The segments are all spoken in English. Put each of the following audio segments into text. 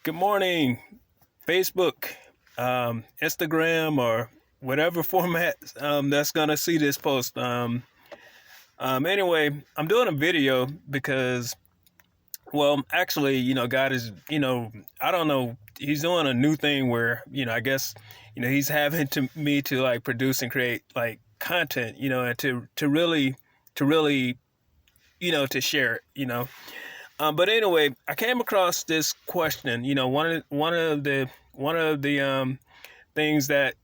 Good morning, Facebook, Instagram, or whatever format that's gonna see this post. Anyway, I'm doing a video because, well, actually, God is, I don't know, He's doing a new thing where, I guess, He's having me to like produce and create like content, and to really, to share it, But anyway, I came across this question. One of the things that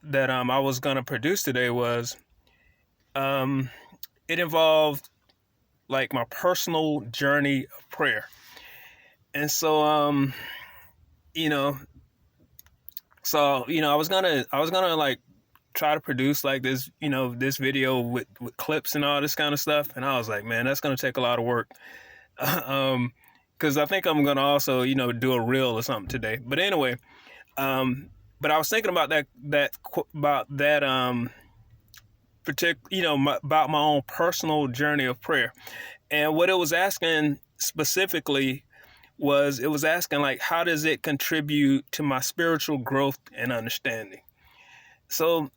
I was gonna produce today was um, it involved like my personal journey of prayer, and you know, I was gonna like try to produce like this video with clips and all this kind of stuff, and I was like, man, that's gonna take a lot of work. um, because I think I'm gonna also do a reel or something today. But anyway, but I was thinking about that about my own personal journey of prayer, and what it was asking specifically was it was asking like, how does it contribute to my spiritual growth and understanding? So,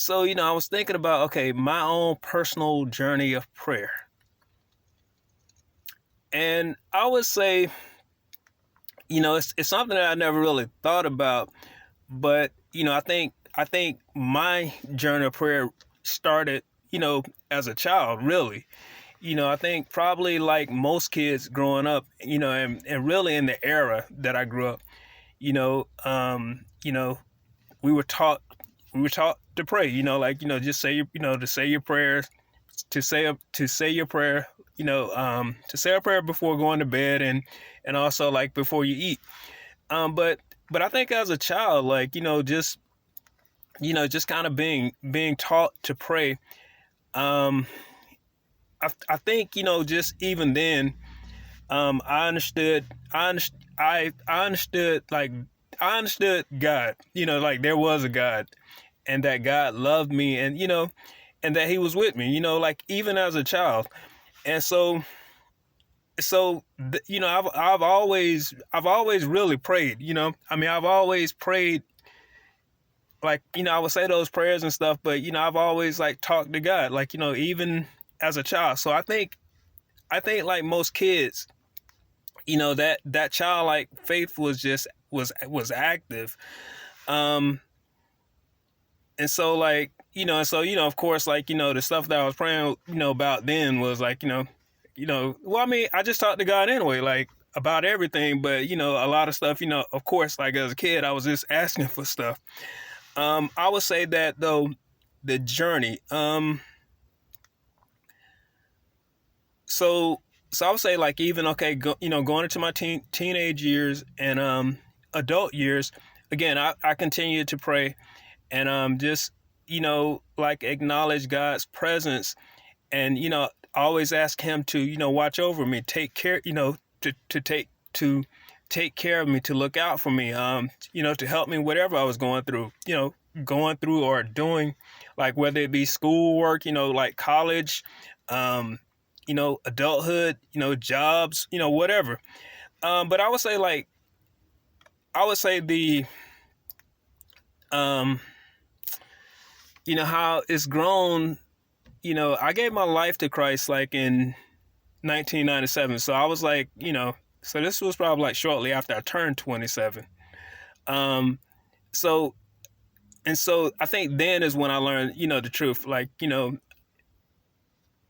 I was thinking about, okay, my own personal journey of prayer, and I would say, it's something that I never really thought about, but I think my journey of prayer started, as a child, really. I think probably like most kids growing up, and really in the era that I grew up, you know, um, you know, we were taught we were taught to pray, like, just say to say your prayers, to say your prayer, to say a prayer before going to bed, and also like before you eat. But I think as a child, like, just kind of being taught to pray. Um, I think, just even then, I understood, I understood, like, I understood God, like there was a God, and that God loved me, and that He was with me, like even as a child. And I've always really prayed, I mean, I've always prayed, like, I would say those prayers and stuff, but, I've always like talked to God, like, even as a child. So I think like most kids, that childlike faith was active. Um, and so like, of course, like, the stuff that I was praying, about then was like, well, I mean, I just talked to God anyway, like about everything, but, a lot of stuff, of course, like as a kid, I was just asking for stuff. I would say that though, the journey, so I would say like, even, okay, going into my teenage years and adult years, again, I continued to pray, and just, like, acknowledge God's presence, and, always ask Him to, watch over me, take care, to take care of me, to look out for me, to help me whatever I was going through or doing, like whether it be schoolwork, like college, adulthood, jobs, whatever. But I would say, like, the um how it's grown. I gave my life to Christ like in 1997. So I was like, so this was probably like shortly after I turned 27. Um, so so I think then is when I learned, the truth. Like,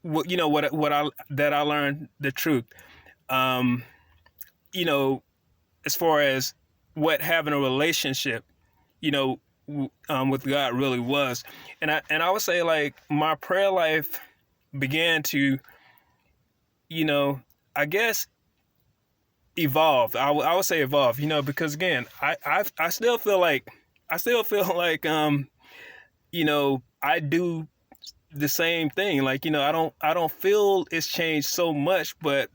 what I learned the truth. Um, you know, as far as what having a relationship, with God really was, and I would say like my prayer life began to, I guess, evolve. I would say evolve, because again, I still feel like I do the same thing. Like, I don't feel it's changed so much, but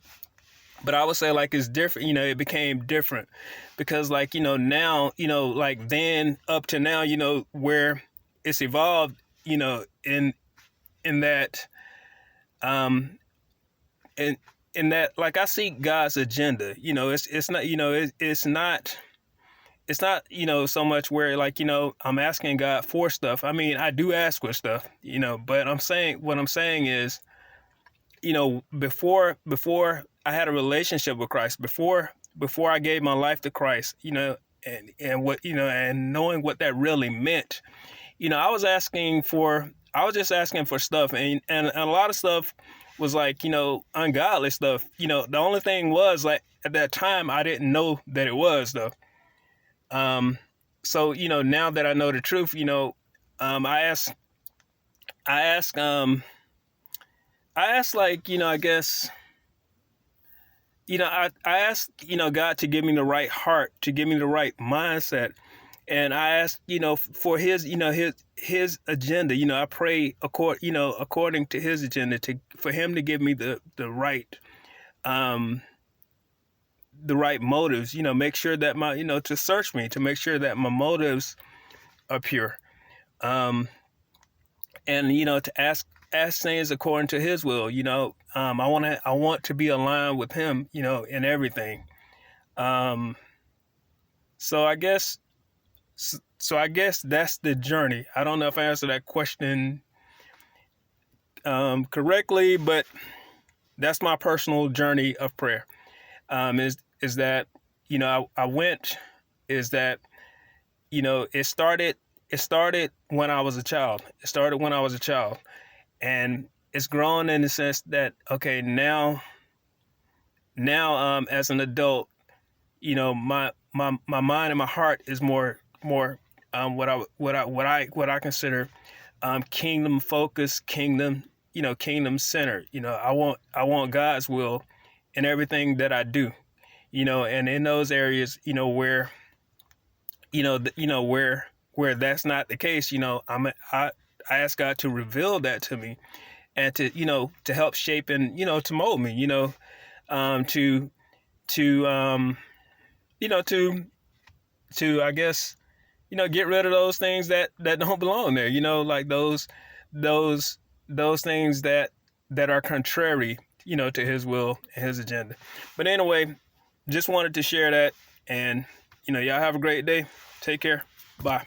I would say like it's different. It became different because, like, now, like then up to now, where it's evolved, in that, um, and in that, like, I seek God's agenda. It's not, it's not, so much where, like, I'm asking God for stuff. I mean, I do ask for stuff, but what I'm saying is, before I had a relationship with Christ, before I gave my life to Christ, and what, and knowing what that really meant, I was just asking for stuff, and a lot of stuff was like, ungodly stuff. The only thing was, like, at that time I didn't know that it was, though. So, now that I know the truth, I ask, like, I guess, I asked, God to give me the right heart, to give me the right mindset. And I asked, for his, his agenda. I pray according to his agenda, for him to give me um, the right motives. Make sure that to search me, to make sure that my motives are pure. Um, and to ask things according to his will. I want to be aligned with him, in everything. Um, so I guess that's the journey. I don't know if I answered that question correctly, but that's my personal journey of prayer. Is that, I went, is that, it started when I was a child. It started when I was a child, and it's grown in the sense that, okay, now, as an adult, my mind and my heart is more what I consider kingdom focused, kingdom centered. I want God's will in everything that I do. And in those areas, where where that's not the case, I ask God to reveal that to me, and to help shape and to mold me, to you know to I guess get rid of those things that don't belong there, like those things that are contrary, to his will and his agenda. But anyway, just wanted to share that, and y'all have a great day. Take care. Bye.